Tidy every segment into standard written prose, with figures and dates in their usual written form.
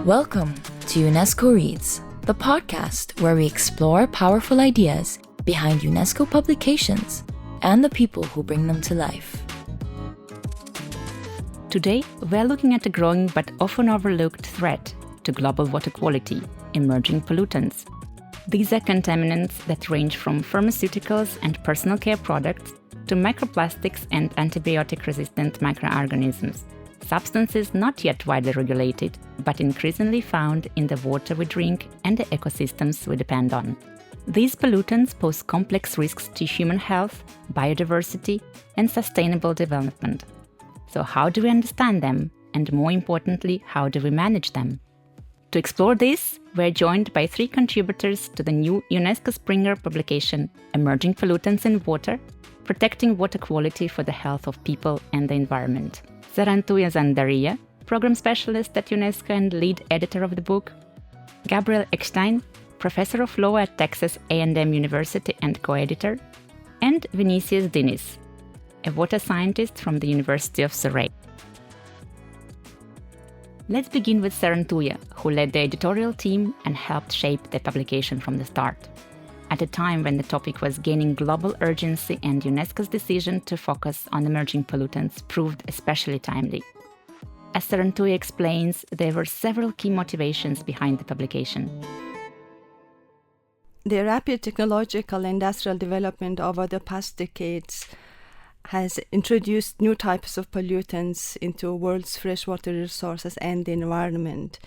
Welcome to UNESCO Reads, the podcast where we explore powerful ideas behind UNESCO publications and the people who bring them to life. Today, we're looking at a growing but often overlooked threat to global water quality: emerging pollutants. These are contaminants that range from pharmaceuticals and personal care products to microplastics and antibiotic-resistant microorganisms. Substances not yet widely regulated, but increasingly found in the water we drink and the ecosystems we depend on. These pollutants pose complex risks to human health, biodiversity, and sustainable development. So how do we understand them? And more importantly, how do we manage them? To explore this, we're joined by three contributors to the new UNESCO Springer publication, Emerging Pollutants in Water, Protecting Water Quality for the Health of People and the Environment. Sarantuyaa Zandaryaa, Program Specialist at UNESCO and lead editor of the book. Gabriel Eckstein, Professor of Law at Texas A&M University and co-editor. And Vinicius Diniz, a water scientist from the University of Surrey. Let's begin with Sarantuyaa, who led the editorial team and helped shape the publication from the start. At a time when the topic was gaining global urgency and UNESCO's decision to focus on emerging pollutants proved especially timely. As Sarantuyaa explains, there were several key motivations behind the publication. The rapid technological and industrial development over the past decades has introduced new types of pollutants into the world's freshwater resources and the environment.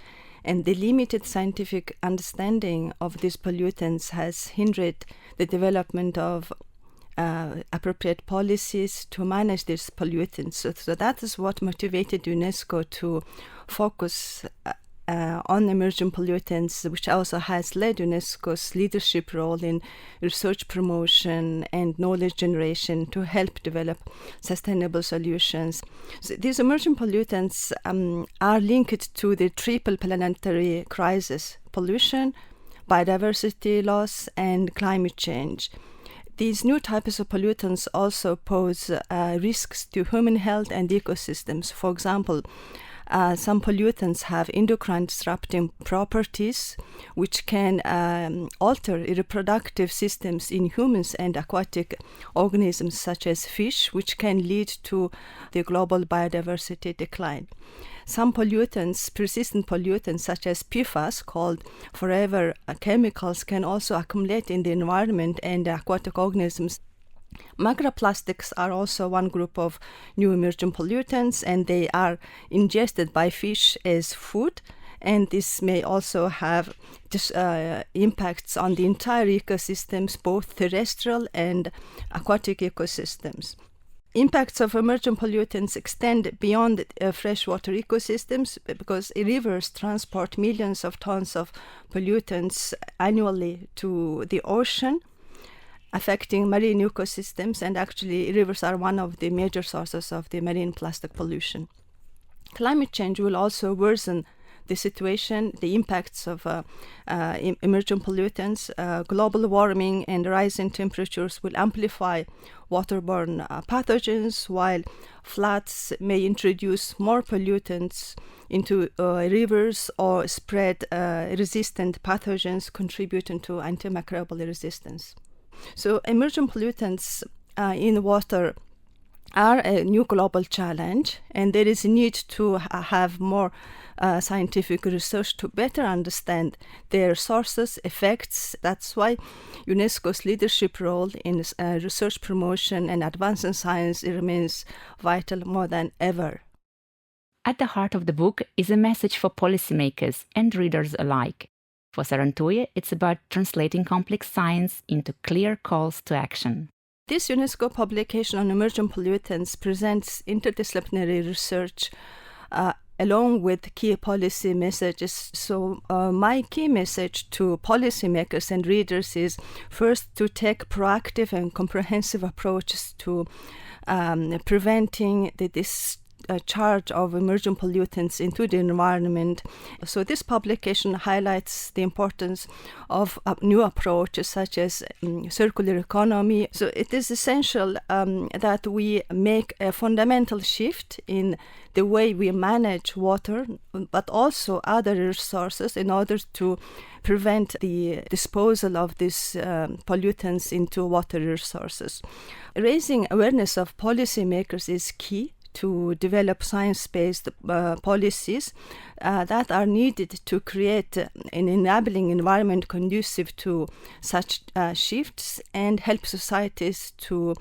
And the limited scientific understanding of these pollutants has hindered the development of appropriate policies to manage these pollutants. So that is what motivated UNESCO to focus on emerging pollutants, which also has led UNESCO's leadership role in research promotion and knowledge generation to help develop sustainable solutions. So these emerging pollutants are linked to the triple planetary crisis: pollution, biodiversity loss, and climate change. These new types of pollutants also pose risks to human health and ecosystems. For example, some pollutants have endocrine disrupting properties which can alter reproductive systems in humans and aquatic organisms such as fish, which can lead to the global biodiversity decline. Some pollutants, persistent pollutants such as PFAS, called forever chemicals, can also accumulate in the environment and aquatic organisms. Microplastics are also one group of new emerging pollutants, and they are ingested by fish as food, and this may also have impacts on the entire ecosystems, both terrestrial and aquatic ecosystems. Impacts of emerging pollutants extend beyond freshwater ecosystems because rivers transport millions of tons of pollutants annually to the ocean, affecting marine ecosystems, and actually rivers are one of the major sources of the marine plastic pollution. Climate change will also worsen the situation, the impacts of emerging pollutants. Global warming and rising temperatures will amplify waterborne pathogens, while floods may introduce more pollutants into rivers or spread resistant pathogens, contributing to antimicrobial resistance. So emerging pollutants in water are a new global challenge, and there is a need to have more scientific research to better understand their sources, effects. That's why UNESCO's leadership role in research promotion and advancing science remains vital more than ever. At the heart of the book is a message for policymakers and readers alike. For Sarantuyaa, it's about translating complex science into clear calls to action. This UNESCO publication on emerging pollutants presents interdisciplinary research along with key policy messages. So my key message to policymakers and readers is first to take proactive and comprehensive approaches to preventing this charge of emerging pollutants into the environment. So this publication highlights the importance of new approaches such as circular economy. So it is essential that we make a fundamental shift in the way we manage water, but also other resources in order to prevent the disposal of these pollutants into water resources. Raising awareness of policymakers is key to develop science-based policies that are needed to create an enabling environment conducive to such shifts and help societies to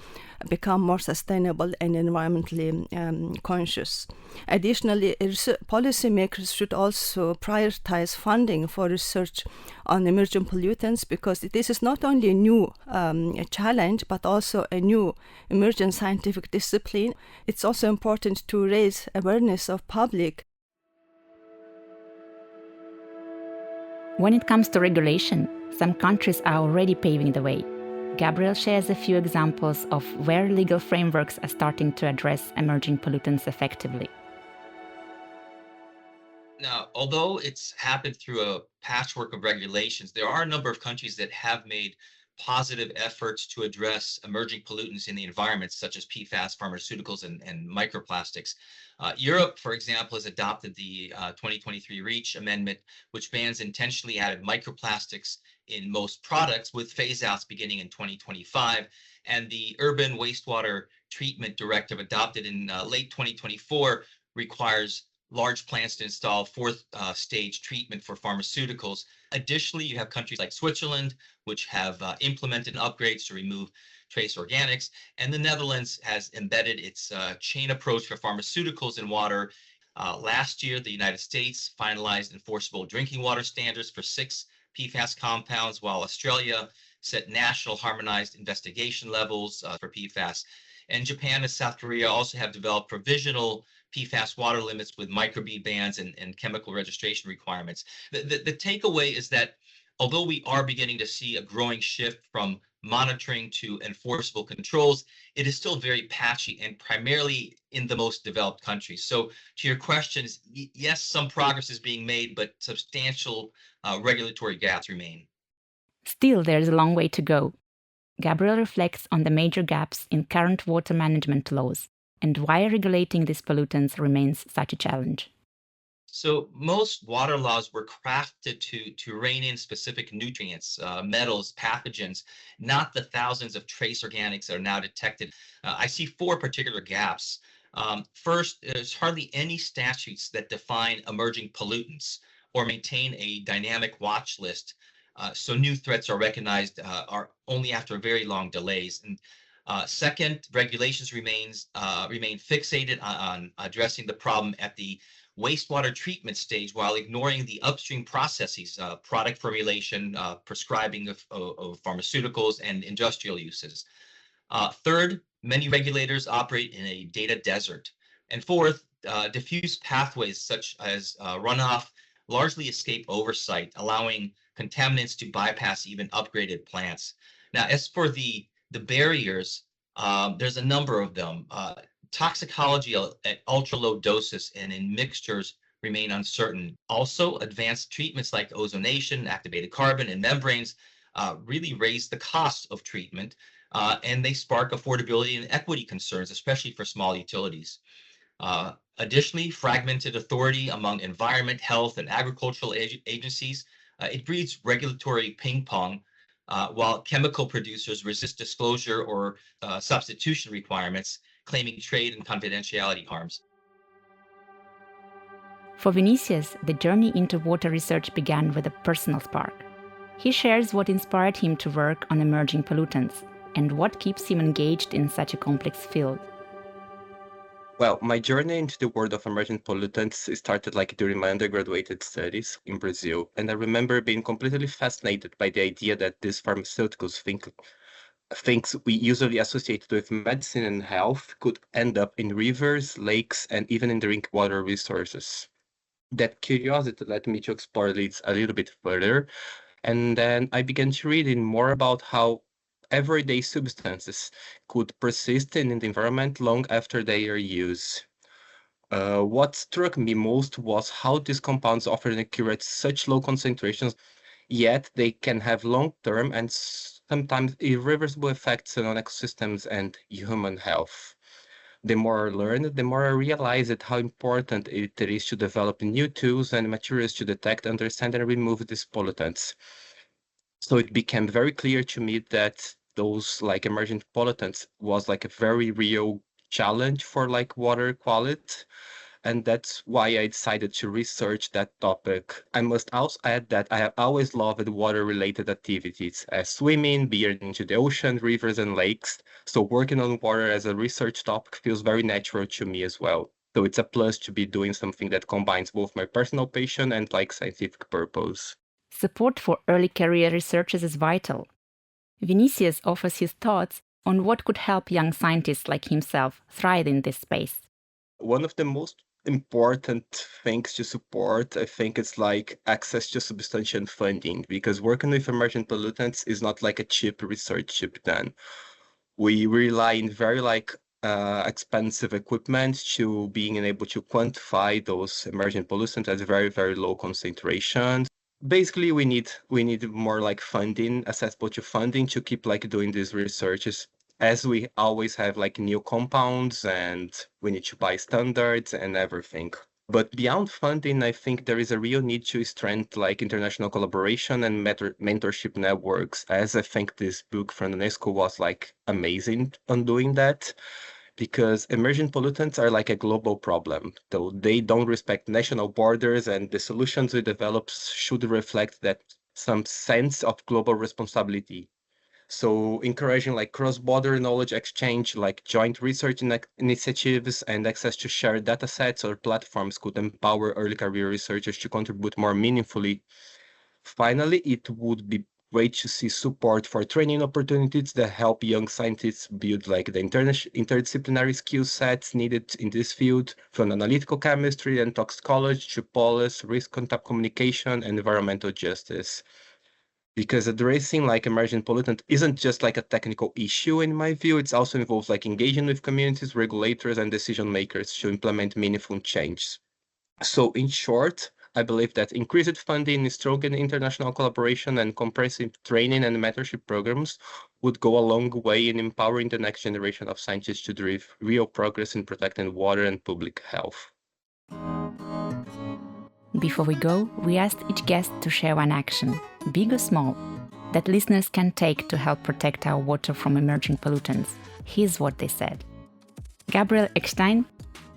become more sustainable and environmentally conscious. Additionally, policymakers should also prioritize funding for research on emerging pollutants, because this is not only a new challenge, but also a new emerging scientific discipline. It's also important to raise awareness of public. When it comes to regulation, some countries are already paving the way. Gabriel shares a few examples of where legal frameworks are starting to address emerging pollutants effectively. Now, although it's happened through a patchwork of regulations, there are a number of countries that have made positive efforts to address emerging pollutants in the environment, such as PFAS, pharmaceuticals, and microplastics. Europe, for example, has adopted the 2023 REACH amendment, which bans intentionally added microplastics in most products, with phase-outs beginning in 2025. And the Urban Wastewater Treatment Directive, adopted in late 2024, requires large plants to install fourth stage treatment for pharmaceuticals. Additionally, you have countries like Switzerland, which have implemented upgrades to remove trace organics, and the Netherlands has embedded its chain approach for pharmaceuticals in water. Last year, the United States finalized enforceable drinking water standards for 6 PFAS compounds, while Australia set national harmonized investigation levels for PFAS. And Japan and South Korea also have developed provisional PFAS water limits with microbead bans and chemical registration requirements. The takeaway is that although we are beginning to see a growing shift from monitoring to enforceable controls, it is still very patchy and primarily in the most developed countries. So to your questions, yes, some progress is being made, but substantial regulatory gaps remain. Still, there's a long way to go. Gabriel reflects on the major gaps in current water management laws and why regulating these pollutants remains such a challenge. So most water laws were crafted to rein in specific nutrients, metals, pathogens, not the thousands of trace organics that are now detected. I see 4 particular gaps. First, there's hardly any statutes that define emerging pollutants or maintain a dynamic watch list. So new threats are recognized are only after very long delays. And second, regulations remain fixated on addressing the problem at the wastewater treatment stage while ignoring the upstream processes, product formulation, prescribing of pharmaceuticals, and industrial uses. Third, many regulators operate in a data desert. And fourth, diffuse pathways such as runoff largely escape oversight, allowing contaminants to bypass even upgraded plants. Now, as for the barriers, there's a number of them. Toxicology at ultra-low doses and in mixtures remain uncertain. Also, advanced treatments like ozonation, activated carbon, and membranes really raise the cost of treatment, and they spark affordability and equity concerns, especially for small utilities. Additionally, fragmented authority among environment, health, and agricultural agencies, it breeds regulatory ping pong, while chemical producers resist disclosure or substitution requirements, claiming trade and confidentiality harms. For Vinicius, the journey into water research began with a personal spark. He shares what inspired him to work on emerging pollutants and what keeps him engaged in such a complex field. Well, my journey into the world of emerging pollutants started during my undergraduate studies in Brazil, and I remember being completely fascinated by the idea that these pharmaceuticals things we usually associate with medicine and health could end up in rivers, lakes, and even in drinking water resources. That curiosity led me to explore this a little bit further, and then I began to reading more about how everyday substances could persist in the environment long after their use. What struck me most was how these compounds often occur at such low concentrations, yet they can have long-term and sometimes irreversible effects on ecosystems and human health. The more I learned, the more I realized how important it is to develop new tools and materials to detect, understand, and remove these pollutants. So it became very clear to me that those like emergent pollutants was like a very real challenge for like water quality. And that's why I decided to research that topic. I must also add that I have always loved water-related activities, as swimming, being into the ocean, rivers, and lakes. So working on water as a research topic feels very natural to me as well. So it's a plus to be doing something that combines both my personal passion and like scientific purpose. Support for early career researchers is vital. Vinicius offers his thoughts on what could help young scientists like himself thrive in this space. One of the most important things to support, I think, is like access to substantial funding, because working with emergent pollutants is not like a cheap research to be done. We rely on very expensive equipment to being able to quantify those emergent pollutants at very, very low concentrations. Basically, we need more like funding, accessible to funding to keep like doing these researches, as we always have like new compounds and we need to buy standards and everything. But beyond funding, I think there is a real need to strengthen like international collaboration and mentorship networks, as I think this book from UNESCO was like amazing on doing that, because emergent pollutants are like a global problem, though they don't respect national borders, and the solutions we develop should reflect that some sense of global responsibility. So encouraging like cross-border knowledge exchange, like joint research initiatives and access to shared data sets or platforms could empower early career researchers to contribute more meaningfully. Finally, it would be great to see support for training opportunities that help young scientists build like the interdisciplinary skill sets needed in this field, from analytical chemistry and toxicology to policy, risk contact communication, and environmental justice. Because addressing like emergent pollutant isn't just like a technical issue in my view, it also involves like engaging with communities, regulators, and decision makers to implement meaningful change. So in short, I believe that increased funding, strong international collaboration, and comprehensive training and mentorship programs would go a long way in empowering the next generation of scientists to drive real progress in protecting water and public health. Before we go, we asked each guest to share one action, big or small, that listeners can take to help protect our water from emerging pollutants. Here's what they said. Gabriel, Eckstein.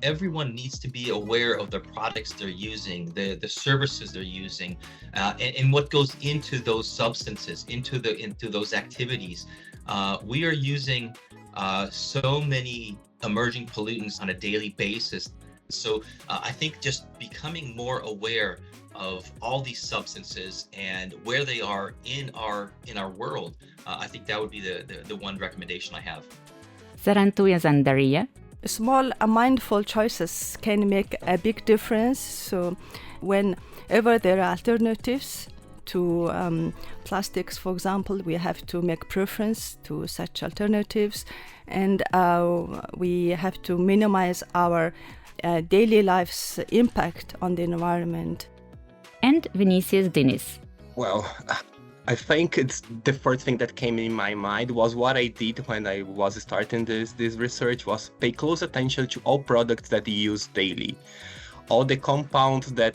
Everyone needs to be aware of the products they're using, the services they're using, and what goes into those substances, into those activities. We are using so many emerging pollutants on a daily basis. So I think just becoming more aware of all these substances and where they are in our world, I think that would be the one recommendation I have. Sarantuyaa, Zandaryaa. Small mindful choices can make a big difference. So whenever there are alternatives to plastics, for example, we have to make preference to such alternatives, and we have to minimize our daily life's impact on the environment. And Vinicius, Diniz. Well, I think it's the first thing that came in my mind was what I did when I was starting this research was pay close attention to all products that you use daily. All the compounds that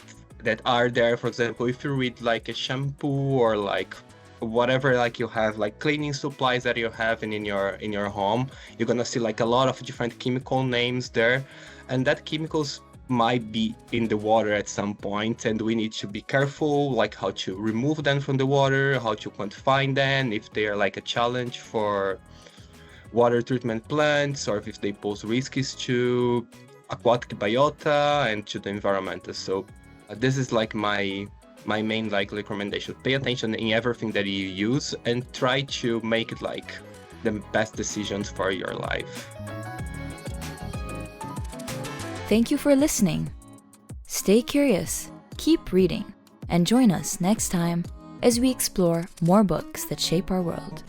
are there, for example, if you read like a shampoo or like whatever like you have, like cleaning supplies that you have in your home, you're gonna see like a lot of different chemical names there, and that chemicals might be in the water at some point, and we need to be careful like how to remove them from the water, how to quantify them, if they are like a challenge for water treatment plants or if they pose risks to aquatic biota and to the environment. So this is like my main like recommendation. Pay attention in everything that you use and try to make it like the best decisions for your life. Thank you for listening. Stay curious, keep reading, and join us next time as we explore more books that shape our world.